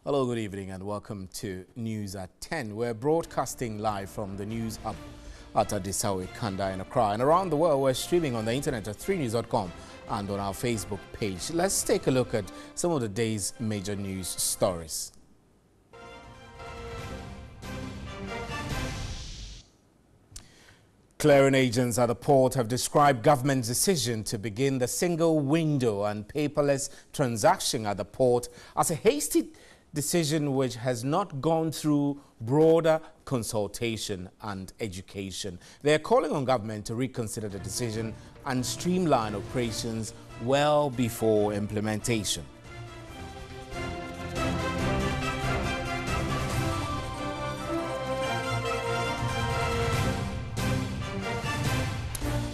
Hello, good evening and welcome to News at 10. We're broadcasting live from the News Hub at Adisawe, Kanda in Accra. And around the world, we're streaming on the internet at 3news.com and on our Facebook page. Let's take a look at some of the day's major news stories. Clearing agents at the port have described government's decision to begin the single window and paperless transaction at the port as a hasty decision which has not gone through broader consultation and education. They are calling on government to reconsider the decision and streamline operations well before implementation.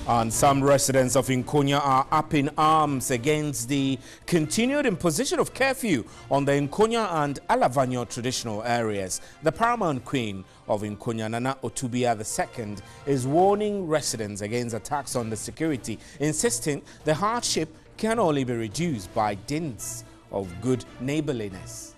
And some residents of Nkonya are up in arms against the continued imposition of curfew on the Nkonya and Alavanyo traditional areas. The paramount queen of Nkonya, Nana Otubia II, is warning residents against attacks on the security, insisting the hardship can only be reduced by dint of good neighborliness.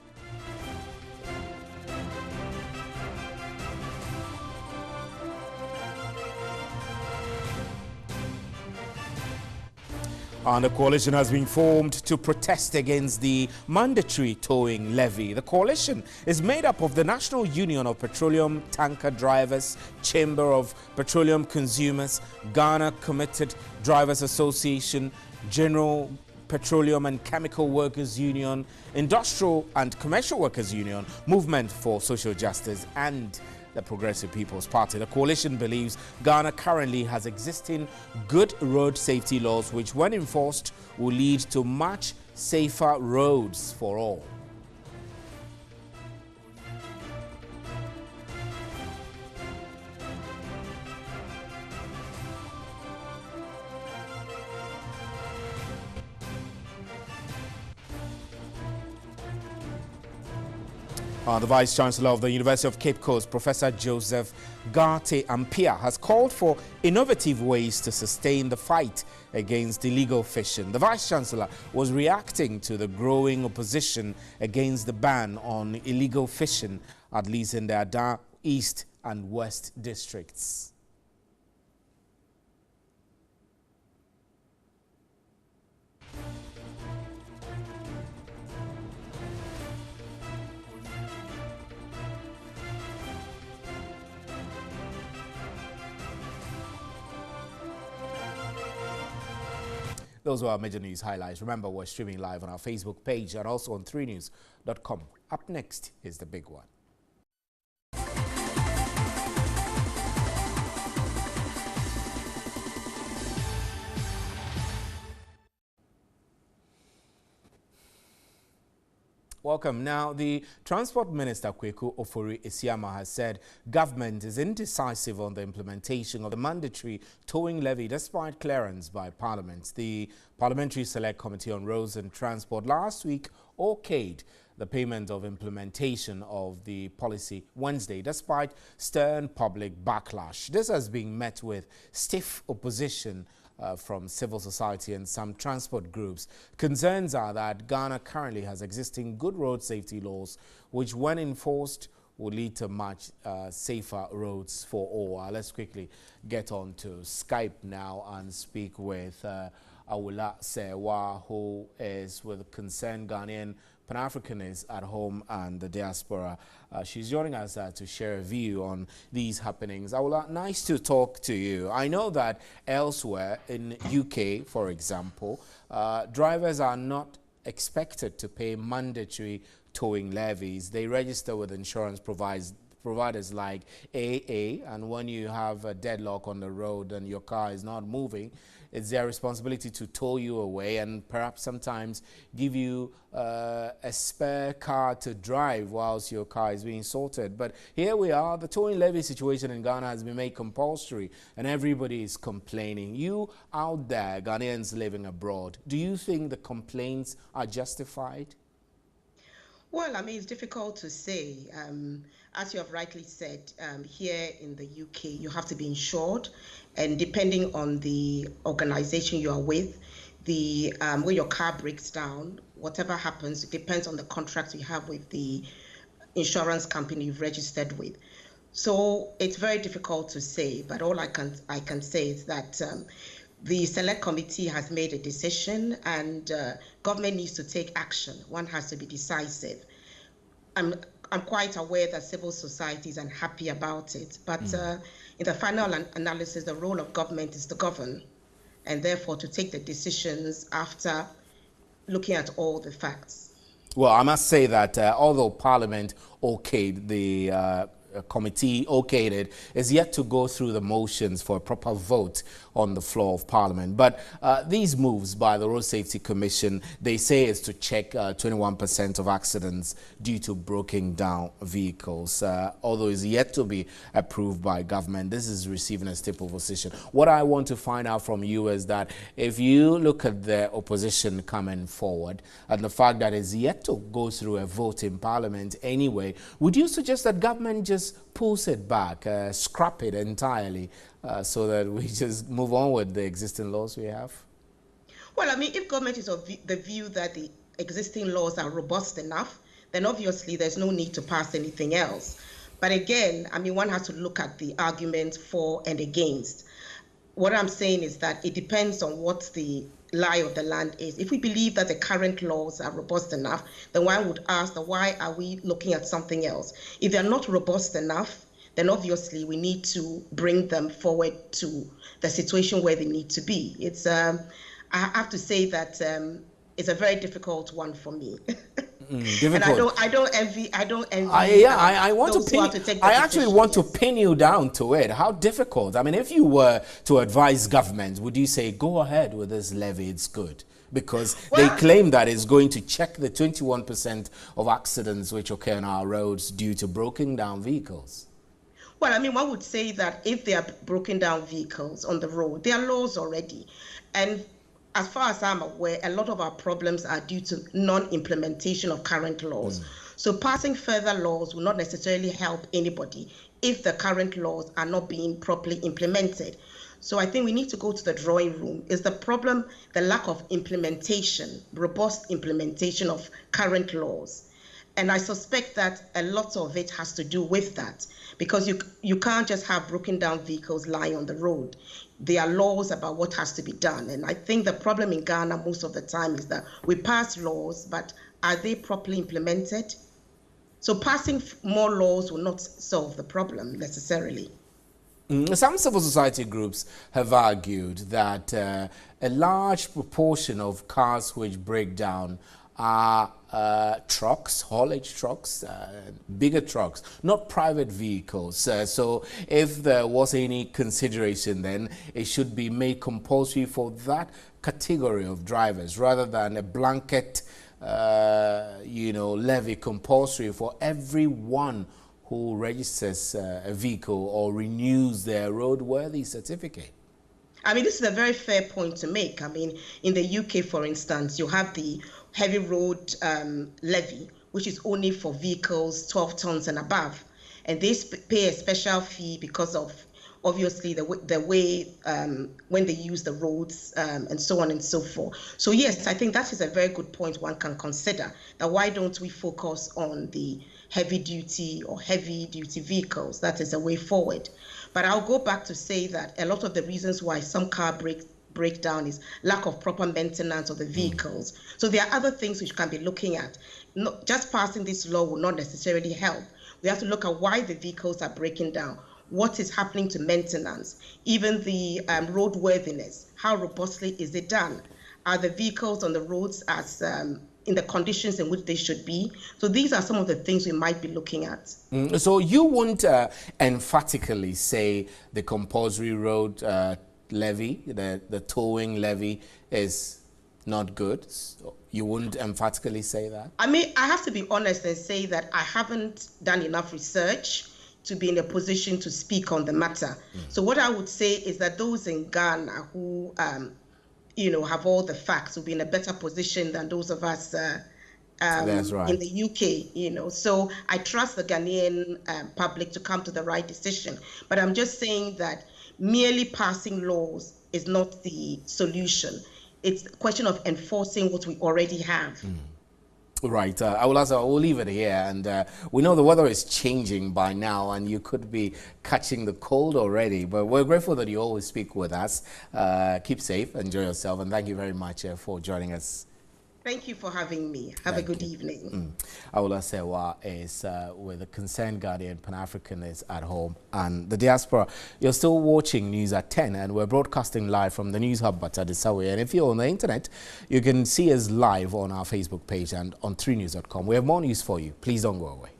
And a coalition has been formed to protest against the mandatory towing levy. The coalition is made up of the National Union of Petroleum Tanker Drivers, Chamber of Petroleum Consumers, Ghana Committed Drivers Association, General Petroleum and Chemical Workers Union, Industrial and Commercial Workers Union, Movement for Social Justice, and the Progressive People's Party. The coalition believes Ghana currently has existing good road safety laws which, when enforced, will lead to much safer roads for all. The Vice-Chancellor of the University of Cape Coast, Professor Joseph Garte Ampia, has called for innovative ways to sustain the fight against illegal fishing. The Vice-Chancellor was reacting to the growing opposition against the ban on illegal fishing, at least in the Ada East and West districts. Those were our major news highlights. Remember, we're streaming live on our Facebook page and also on 3news.com. Up next is the big one. Welcome. Now, the Transport Minister, Kweku Ofori-Esiama, has said government is indecisive on the implementation of the mandatory towing levy despite clearance by Parliament. The Parliamentary Select Committee on Roads and Transport last week okayed the payment of implementation of the policy Wednesday, despite stern public backlash. This has been met with stiff opposition from civil society and some transport groups. Concerns are that Ghana currently has existing good road safety laws, which when enforced will lead to much safer roads for all. Let's quickly get on to Skype now and speak with Awula Sewa, who is with Concerned Ghanaian Pan-Africanists at home and the diaspora. She's joining us to share a view on these happenings. Awula, nice to talk to you. I know that elsewhere in UK, for example, drivers are not expected to pay mandatory towing levies. They register with insurance providers like AA, and when you have a deadlock on the road and your car is not moving, it's their responsibility to tow you away and perhaps sometimes give you a spare car to drive whilst your car is being sorted. But here we are, the towing levy situation in Ghana has been made compulsory and everybody is complaining. You out there, Ghanaians living abroad, do you think the complaints are justified? Well, I mean, it's difficult to say. As you have rightly said, here in the UK, you have to be insured, and depending on the organization you are with, when your car breaks down, whatever happens, it depends on the contract you have with the insurance company you've registered with. So it's very difficult to say, but all I can say is that the select committee has made a decision, and government needs to take action. One has to be decisive. I'm quite aware that civil society is unhappy about it, but in the final analysis, the role of government is to govern, and therefore to take the decisions after looking at all the facts. Well, I must say that although Parliament okayed the committee okayed it, is yet to go through the motions for a proper vote on the floor of Parliament. But these moves by the Road Safety Commission, they say, is to check 21% of accidents due to broken down vehicles. Although it's yet to be approved by government, this is receiving a stable opposition. What I want to find out from you is that if you look at the opposition coming forward and the fact that it's yet to go through a vote in Parliament anyway, would you suggest that government just pulls it back, scrap it entirely, so that we just move on with the existing laws we have? Well, I mean, if government is of the view that the existing laws are robust enough, then obviously there's no need to pass anything else. But again, I mean, one has to look at the arguments for and against. What I'm saying is that it depends on what the lie of the land is. If we believe that the current laws are robust enough, then one would ask, why are we looking at something else? If they're not robust enough, then obviously we need to bring them forward to the situation where they need to be. It's I have to say that it's a very difficult one for me. And I don't envy. I want to pin. I actually want to pin you down to it. How difficult? I mean, if you were to advise government, would you say go ahead with this levy? It's good because they claim that it's going to check the 21% of accidents which occur on our roads due to broken down vehicles. Well, I mean, one would say that if they are broken down vehicles on the road, there are laws already, and as far as I'm aware, a lot of our problems are due to non-implementation of current laws. So passing further laws will not necessarily help anybody if the current laws are not being properly implemented. So I think we need to go to the drawing room. Is the problem the lack of implementation, robust implementation of current laws? And I suspect that a lot of it has to do with that, because you can't just have broken down vehicles lying on the road. There are laws about what has to be done. And I think the problem in Ghana most of the time is that we pass laws, but are they properly implemented? So passing more laws will not solve the problem necessarily. Some civil society groups have argued that a large proportion of cars which break down are trucks, haulage trucks, bigger trucks, not private vehicles. So if there was any consideration, then it should be made compulsory for that category of drivers rather than a blanket, levy compulsory for everyone who registers a vehicle or renews their roadworthy certificate. I mean, this is a very fair point to make. I mean, in the UK, for instance, you have the heavy road levy, which is only for vehicles 12 tons and above. And they pay a special fee because of, obviously, the way when they use the roads and so on and so forth. So, yes, I think that is a very good point one can consider. Now, why don't we focus on the heavy duty vehicles? That is a way forward. But I'll go back to say that a lot of the reasons why some car breakdown is lack of proper maintenance of the vehicles. So there are other things which can be looking at. Just passing this law will not necessarily help. We have to look at why the vehicles are breaking down, what is happening to maintenance, even the roadworthiness. How robustly is it done? Are the vehicles on the roads as in the conditions in which they should be? So these are some of the things we might be looking at. So you won't emphatically say the compulsory road levy, the towing levy is not good? So you wouldn't emphatically say that? I mean, I have to be honest and say that I haven't done enough research to be in a position to speak on the matter. So what I would say is that those in Ghana who have all the facts will be in a better position than those of us That's right. in the UK, So I trust the Ghanaian public to come to the right decision. But I'm just saying that merely passing laws is not the solution. It's a question of enforcing what we already have. Right. We'll leave it here. And we know the weather is changing by now, and you could be catching the cold already. But we're grateful that you always speak with us. Keep safe, enjoy yourself, and thank you very much for joining us. Thank you for having me. Have a good evening. Awola Sewa is with the Concerned Guardian Pan-Africanist at home. And the diaspora, you're still watching News at 10, and we're broadcasting live from the News Hub Batadesawe. And if you're on the internet, you can see us live on our Facebook page and on 3news.com. We have more news for you. Please don't go away.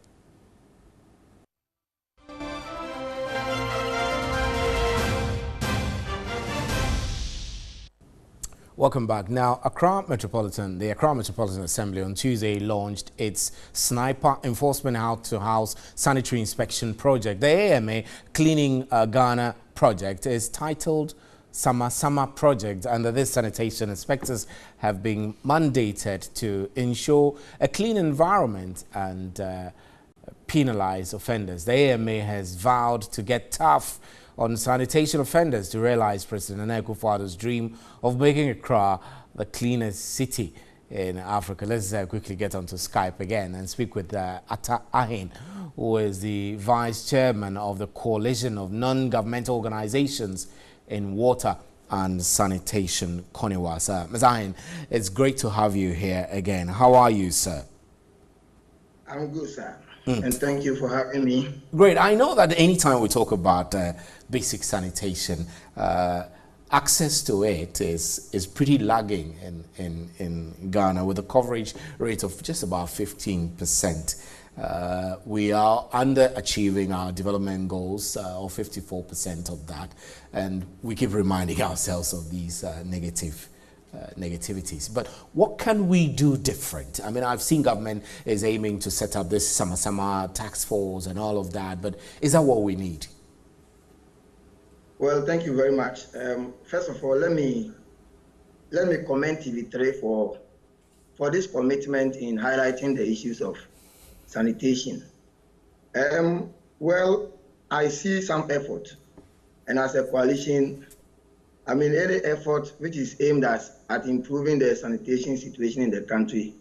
Welcome back. Now, the Accra Metropolitan Assembly on Tuesday launched its Sniper Enforcement House-to-House Sanitary Inspection Project. The AMA Cleaning Ghana project is titled Sama Sama Project. Under this, sanitation inspectors have been mandated to ensure a clean environment and penalize offenders. The AMA has vowed to get tough on sanitation offenders to realize President Nana Akufo-Addo's dream of making Accra the cleanest city in Africa. Let's quickly get onto Skype again and speak with Atta Ahin, who is the Vice Chairman of the Coalition of Non-Governmental Organizations in Water and Sanitation, CONIWA. Ms. Ahin, it's great to have you here again. How are you, sir? I'm good, sir. And thank you for having me. Great. I know that anytime we talk about basic sanitation, access to it is pretty lagging in Ghana, with a coverage rate of just about 15%. We are underachieving our development goals, or 54% of that, and we keep reminding ourselves of these negativities. But what can we do different? I mean, I've seen government is aiming to set up this Sama task force and all of that, but is that what we need? Well, thank you very much. First of all, let me commend TV3 for this commitment in highlighting the issues of sanitation. Well, I see some effort, and as a coalition, I mean, any effort which is aimed at improving the sanitation situation in the country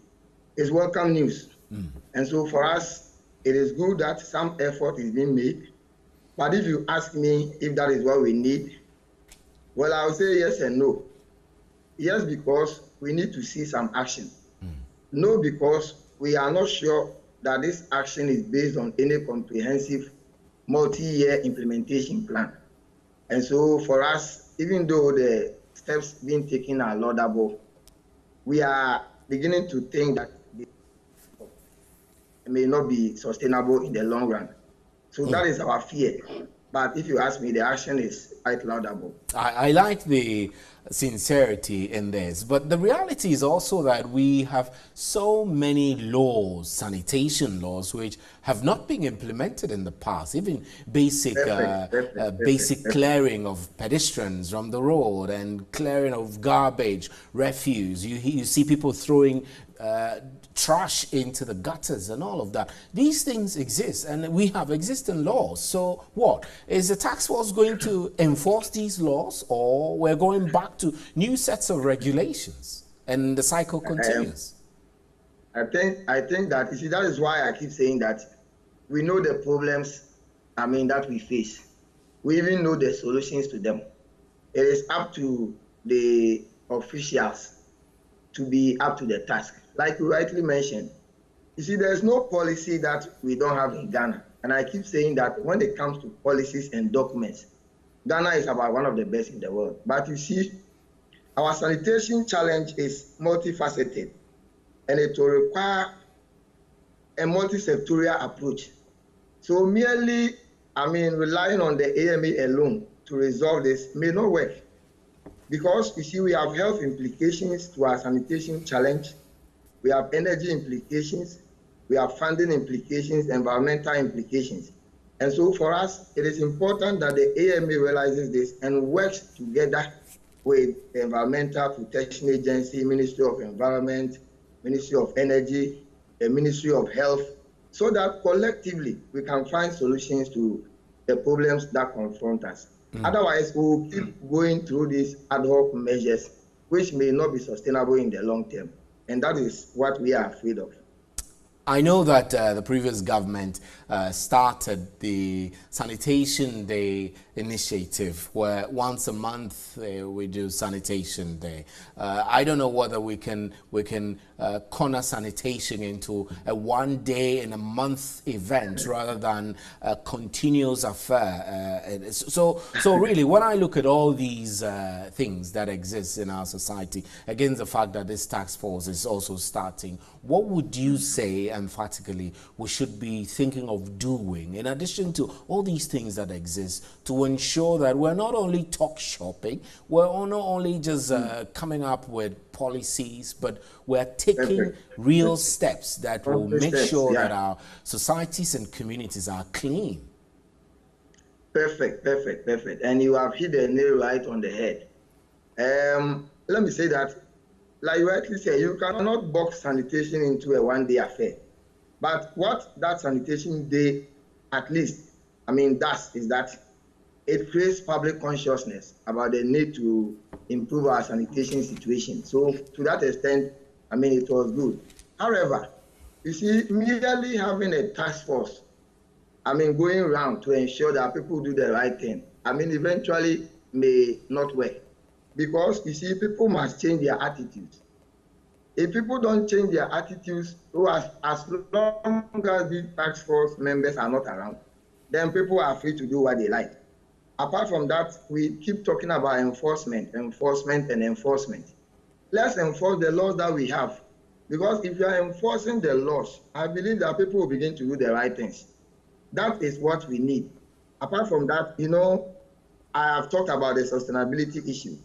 is welcome news. And so for us, it is good that some effort is being made. But if you ask me if that is what we need, well, I will say yes and no. Yes, because we need to see some action. No, because we are not sure that this action is based on any comprehensive multi-year implementation plan. And so for us, even though the steps being taken are laudable, we are beginning to think that it may not be sustainable in the long run. So that is our fear. But if you ask me, the action is quite laudable. I like the sincerity in this, but the reality is also that we have so many laws, sanitation laws, which have not been implemented in the past. Even basic clearing of pedestrians from the road and clearing of garbage, refuse. You see people throwing trash into the gutters and all of that. These things exist, and we have existing laws. So what? Is the task force going to enforce these laws, or we're going back to new sets of regulations and the cycle continues? I think that, you see, that is why I keep saying that we know the problems, I mean, that we face. We even know the solutions to them. It is up to the officials to be up to the task. Like you rightly mentioned, you see, there's no policy that we don't have in Ghana. And I keep saying that when it comes to policies and documents, Ghana is about one of the best in the world. But you see, our sanitation challenge is multifaceted, and it will require a multi-sectorial approach. So merely, I mean, relying on the AMA alone to resolve this may not work. Because you see, we have health implications to our sanitation challenge. We have energy implications, we have funding implications, environmental implications. And so for us, it is important that the AMA realizes this and works together with the Environmental Protection Agency, Ministry of Environment, Ministry of Energy, the Ministry of Health, so that collectively we can find solutions to the problems that confront us. Otherwise, we will keep going through these ad hoc measures, which may not be sustainable in the long term. And that is what we are afraid of. I know that the previous government started the Sanitation Day initiative, where once a month we do Sanitation Day. I don't know whether we can corner sanitation into a one day in a month event rather than a continuous affair. So really, when I look at all these things that exist in our society, against the fact that this task force is also starting, what would you say emphatically we should be thinking of doing, in addition to all these things that exist, to ensure that we're not only talk shopping, we're not only just coming up with policies, but we're taking real steps that will make sure that our societies and communities are clean? Perfect. And you have hit the nail right on the head. Let me say that, like you rightly say, you cannot box sanitation into a one-day affair. But what that sanitation day at least, does is that it creates public consciousness about the need to improve our sanitation situation. So to that extent, it was good. However, you see, merely having a task force, going around to ensure that people do the right thing, eventually may not work. Because you see, people must change their attitudes. If people don't change their attitudes, as long as the task force members are not around, then people are free to do what they like. Apart from that, we keep talking about enforcement. Let's enforce the laws that we have. Because if you are enforcing the laws, I believe that people will begin to do the right things. That is what we need. Apart from that, I have talked about the sustainability issue.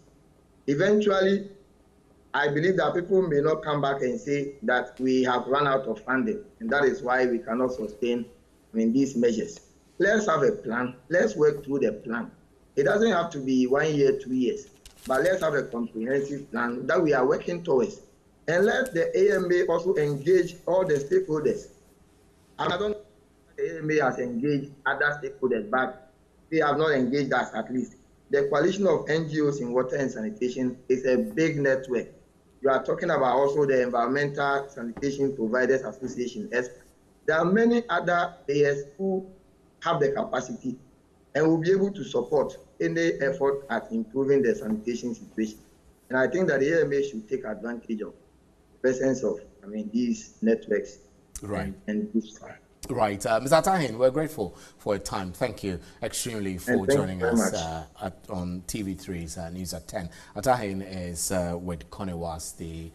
Eventually, I believe that people may not come back and say that we have run out of funding, and that is why we cannot sustain these measures. Let's have a plan. Let's work through the plan. It doesn't have to be 1 year, 2 years, but let's have a comprehensive plan that we are working towards. And let the AMA also engage all the stakeholders. I don't know if the AMA has engaged other stakeholders, but they have not engaged us at least. The coalition of NGOs in water and sanitation is a big network. You are talking about also the Environmental Sanitation Providers Association. There are many other players who have the capacity and will be able to support any effort at improving the sanitation situation. And I think that the AMA should take advantage of the presence of these networks. Right. And Right. Mr. Atahin, we're grateful for your time. Thank you extremely for joining us on TV3's News at 10. Atahin is with CONEWAS, the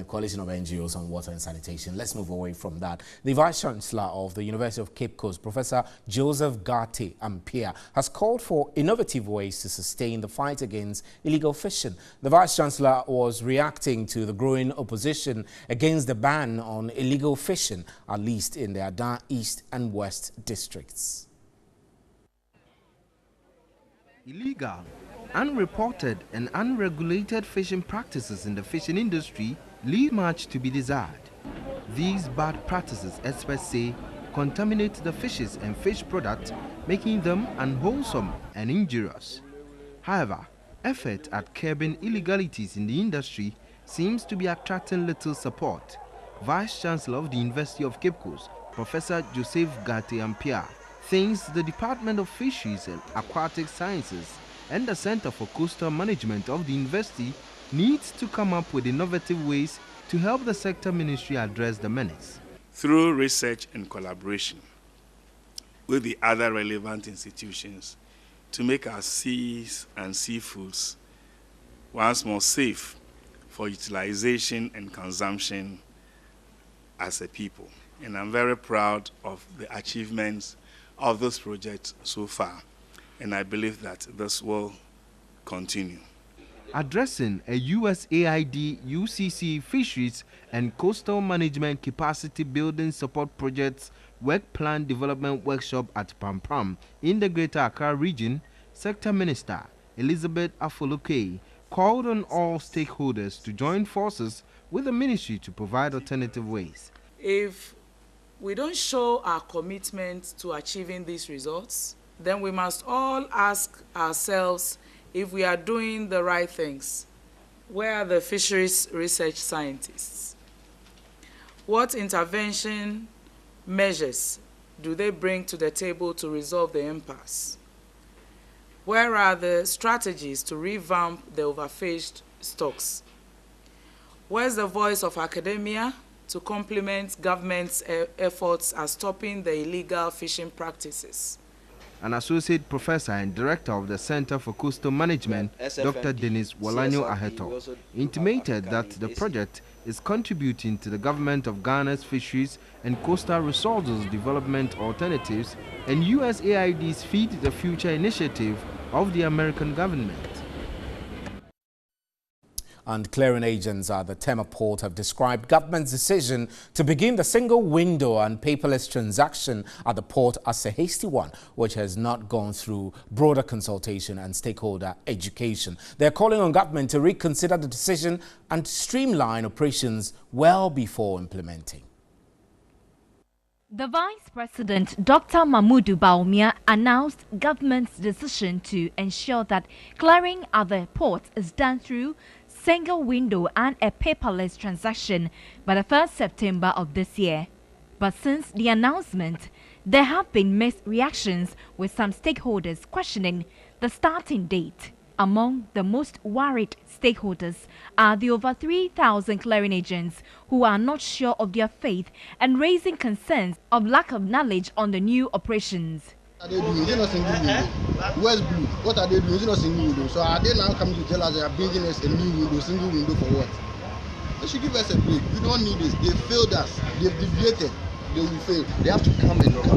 Coalition of NGOs on Water and Sanitation. Let's move away from that. The Vice-Chancellor of the University of Cape Coast, Professor Joseph Garte Ampia, has called for innovative ways to sustain the fight against illegal fishing. The Vice-Chancellor was reacting to the growing opposition against the ban on illegal fishing, at least in the Adan East and West districts. Illegal, unreported and unregulated fishing practices in the fishing industry leave much to be desired. These bad practices, experts say, contaminate the fishes and fish products, making them unwholesome and injurious. However, effort at curbing illegalities in the industry seems to be attracting little support. Vice-Chancellor of the University of Cape Coast, Professor Joseph Garte Ampia, thinks the Department of Fisheries and Aquatic Sciences and the Center for Coastal Management of the university needs to come up with innovative ways to help the sector ministry address the menace. Through research and collaboration with the other relevant institutions to make our seas and seafoods once more safe for utilization and consumption as a people. And I'm very proud of the achievements of this project so far, and I believe that this will continue. Addressing a USAID UCC Fisheries and Coastal Management Capacity Building Support Project's Work Plan Development Workshop at Pampram in the Greater Accra region, Sector Minister Elizabeth Afoluke called on all stakeholders to join forces with the ministry to provide alternative ways. If we don't show our commitment to achieving these results, then we must all ask ourselves if we are doing the right things. Where are the fisheries research scientists? What intervention measures do they bring to the table to resolve the impasse? Where are the strategies to revamp the overfished stocks? Where's the voice of academia to complement government's efforts at stopping the illegal fishing practices? An associate professor and director of the Center for Coastal Management, Dr. Dennis Walanyo Aheto, intimated that the project is contributing to the government of Ghana's fisheries and coastal resources development alternatives and USAID's Feed the Future initiative of the American government. And clearing agents at the Tema Port have described government's decision to begin the single window and paperless transaction at the port as a hasty one, which has not gone through broader consultation and stakeholder education. They're calling on government to reconsider the decision and streamline operations well before implementing. The Vice President, Dr. Mahmoud Bawumia, announced government's decision to ensure that clearing at the port is done through single window and a paperless transaction by the 1st September of this year. But since the announcement, there have been mixed reactions, with some stakeholders questioning the starting date. Among the most worried stakeholders are the over 3,000 clearing agents who are not sure of their faith and raising concerns of lack of knowledge on the new operations. What are they doing? Is it not single window? Where's Blue? What are they doing? Is it not single window? So are they now coming to tell us they are building us a new window, single window for what? They should give us a break. We don't need this. They failed us. They've deviated. They will fail. They have to come and look for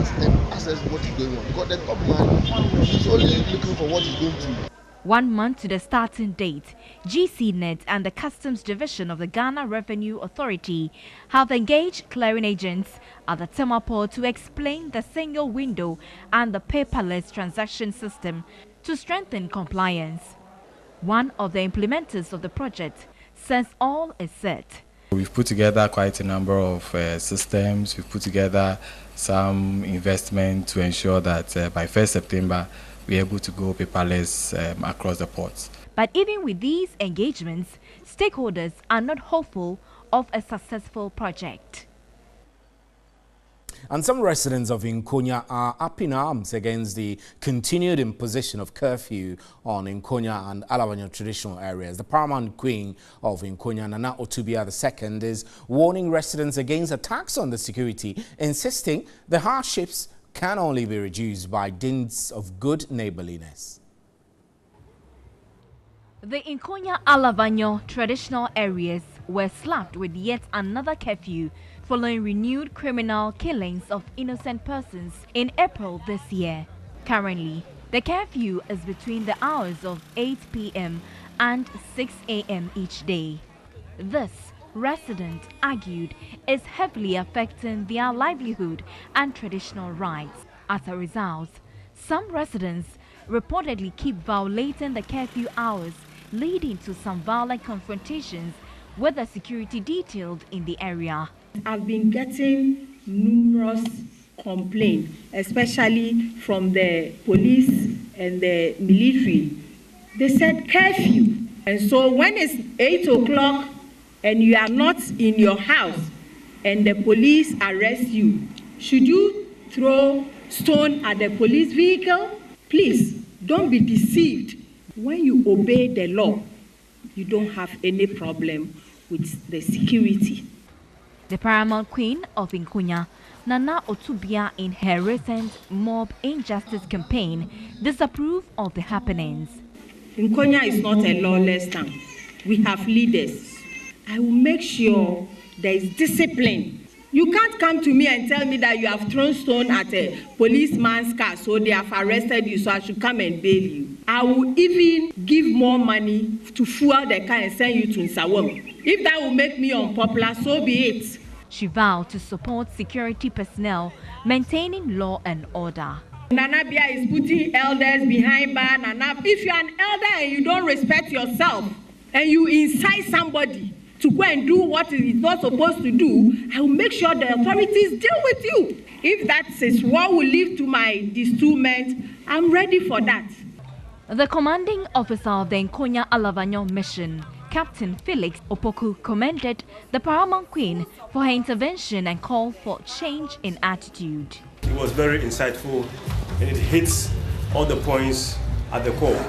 us and assess what is going on. Because the top man is only looking for what is going to. 1 month to the starting date, GCNet and the Customs Division of the Ghana Revenue Authority have engaged clearing agents at the Tema Port to explain the single window and the paperless transaction system to strengthen compliance. One of the implementers of the project says all is set. We've put together quite a number of systems. We've put together some investment to ensure that by 1st September, we're able to go paperless across the ports. But even with these engagements, stakeholders are not hopeful of a successful project. And some residents of Nkonya are up in arms against the continued imposition of curfew on Nkonya and Alawanyo traditional areas. The paramount queen of Nkonya, Nana Otubia II, is warning residents against attacks on the security, insisting the hardships can only be reduced by dint of good neighborliness. The Nkonya Alawanyo traditional areas were slapped with yet another curfew following renewed criminal killings of innocent persons in April this year. Currently, the curfew is between the hours of 8 p.m. and 6 a.m. each day. This, residents argued, is heavily affecting their livelihood and traditional rights. As a result, some residents reportedly keep violating the curfew hours, leading to some violent confrontations with the security detailed in the area. I've been getting numerous complaints, especially from the police and the military. They said curfew, and so when it's 8 o'clock and you are not in your house and the police arrest you, should you throw stone at the police vehicle? Please, don't be deceived. When you obey the law, you don't have any problem with the security. The paramount queen of Nkonya, Nana Otubia, in her recent mob injustice campaign, disapproved of the happenings. Nkonya is not a lawless town. We have leaders. I will make sure there is discipline. You can't come to me and tell me that you have thrown stone at a policeman's car, so they have arrested you, so I should come and bail you. I will even give more money to fuel the car and send you to Nsawam. If that will make me unpopular, so be it. She vowed to support security personnel maintaining law and order. Nana Bia is putting elders behind bar. Nana, if you're an elder and you don't respect yourself and you incite somebody to go and do what it is not supposed to do, I will make sure the authorities deal with you. If that is what will lead to my dismissal, I'm ready for that. The commanding officer of the Nkonya Alawanyo mission Captain Felix Opoku commended the Paramount Queen for her intervention and called for change in attitude. It was very insightful and it hits all the points at the core.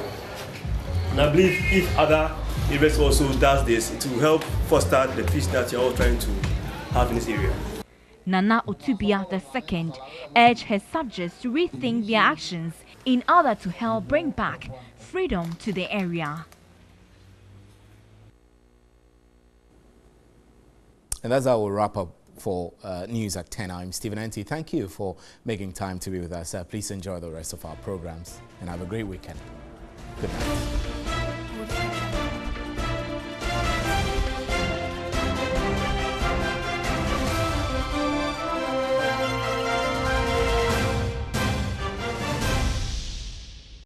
And I believe if other areas also does this, it will help foster the peace that you're all trying to have in this area. Nana Otubia II urged her subjects to rethink their actions in order to help bring back freedom to the area. And that's how we'll wrap up for News at 10. I'm Stephen Enti. Thank you for making time to be with us. Please enjoy the rest of our programs and have a great weekend. Good night.